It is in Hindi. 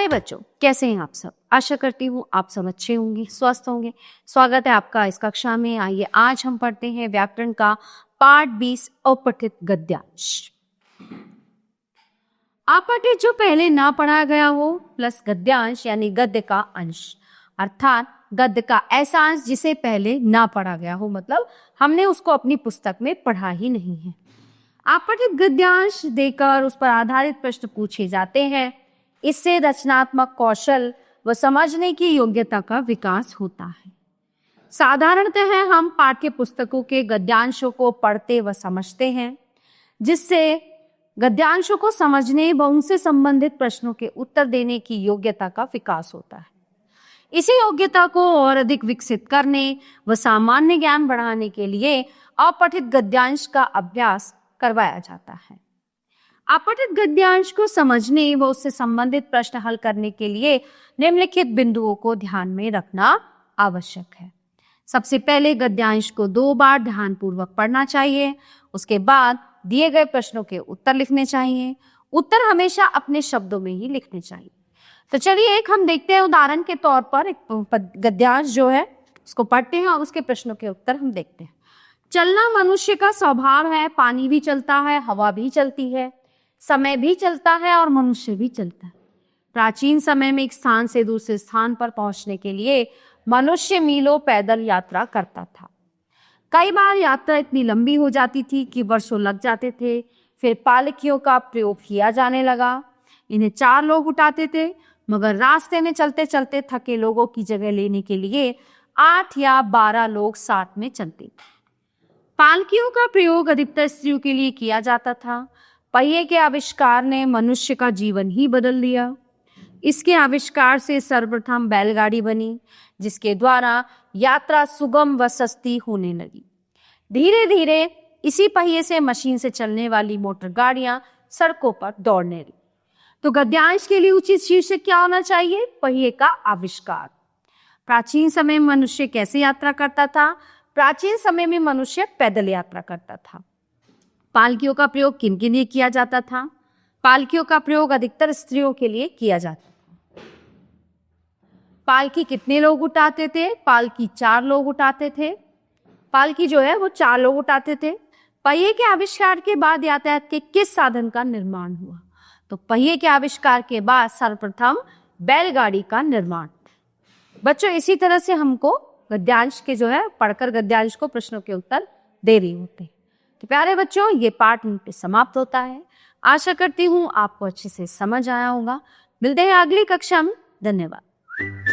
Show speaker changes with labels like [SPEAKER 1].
[SPEAKER 1] प्यारे बच्चों, कैसे हैं आप सब। आशा करती हूँ आप सब अच्छे होंगे, स्वस्थ होंगे। स्वागत है आपका इस कक्षा में। आइए आज हम पढ़ते हैं व्याकरण का पाठ 20 अपठित गद्यांश। अपठित जो पहले ना पढ़ा गया हो प्लस गद्यांश यानी गद्य का अंश, अर्थात गद्य का ऐसा अंश जिसे पहले ना पढ़ा गया हो, मतलब हमने उसको अपनी पुस्तक में पढ़ा ही नहीं है। अपठित गद्यांश देकर उस पर आधारित प्रश्न पूछे जाते हैं। इससे रचनात्मक कौशल व समझने की योग्यता का विकास होता है। साधारणतः हम पाठ्य पुस्तकों के गद्यांशों को पढ़ते व समझते हैं, जिससे गद्यांशों को समझने व उनसे संबंधित प्रश्नों के उत्तर देने की योग्यता का विकास होता है। इसी योग्यता को और अधिक विकसित करने व सामान्य ज्ञान बढ़ाने के लिए अपठित गद्यांश का अभ्यास करवाया जाता है। अपठित गद्यांश को समझने व उससे संबंधित प्रश्न हल करने के लिए निम्नलिखित बिंदुओं को ध्यान में रखना आवश्यक है। सबसे पहले गद्यांश को 2 बार ध्यानपूर्वक पढ़ना चाहिए। उसके बाद दिए गए प्रश्नों के उत्तर लिखने चाहिए। उत्तर हमेशा अपने शब्दों में ही लिखने चाहिए। तो चलिए एक हम देखते हैं उदाहरण के तौर पर एक गद्यांश जो है उसको पढ़ते हैं और उसके प्रश्नों के उत्तर हम देखते हैं। चलना मनुष्य का स्वभाव है। पानी भी चलता है, हवा भी चलती है, समय भी चलता है और मनुष्य भी चलता है। प्राचीन समय में एक स्थान से दूसरे स्थान पर पहुंचने के लिए मनुष्य मीलों पैदल यात्रा करता था। कई बार यात्रा इतनी लंबी हो जाती थी कि वर्षों लग जाते थे। फिर पालकियों का प्रयोग किया जाने लगा। इन्हें 4 लोग उठाते थे, मगर रास्ते में चलते चलते थके लोगों की जगह लेने के लिए 8 या 12 लोग साथ में चलते थे। पालकियों का प्रयोग अधिकतर स्त्रियों के लिए किया जाता था। पहिए के आविष्कार ने मनुष्य का जीवन ही बदल दिया। इसके आविष्कार से सर्वप्रथम बैलगाड़ी बनी, जिसके द्वारा यात्रा सुगम व सस्ती होने लगी। धीरे धीरे इसी पहिए से मशीन से चलने वाली मोटर गाड़ियां सड़कों पर दौड़ने लगी। तो गद्यांश के लिए उचित शीर्षक क्या होना चाहिए? पहिए का आविष्कार। प्राचीन समय में मनुष्य कैसे यात्रा करता था? प्राचीन समय में मनुष्य पैदल यात्रा करता था। पालकियों का प्रयोग किन के लिए किया जाता था? पालकियों का प्रयोग अधिकतर स्त्रियों के लिए किया जाता था। पालकी कितने लोग उठाते थे? पालकी 4 लोग उठाते थे। पालकी जो है वो 4 लोग उठाते थे। पहिए के आविष्कार के बाद यातायात के किस साधन का निर्माण हुआ? तो पहिए के आविष्कार के बाद सर्वप्रथम बैलगाड़ी का निर्माण। बच्चों इसी तरह से हमको गद्यांश के जो है पढ़कर गद्यांश को प्रश्नों के उत्तर दे रही होते हैं। तो प्यारे बच्चों ये पाठ पे समाप्त होता है। आशा करती हूँ आपको अच्छे से समझ आया होगा। मिलते हैं अगली कक्षा में। धन्यवाद।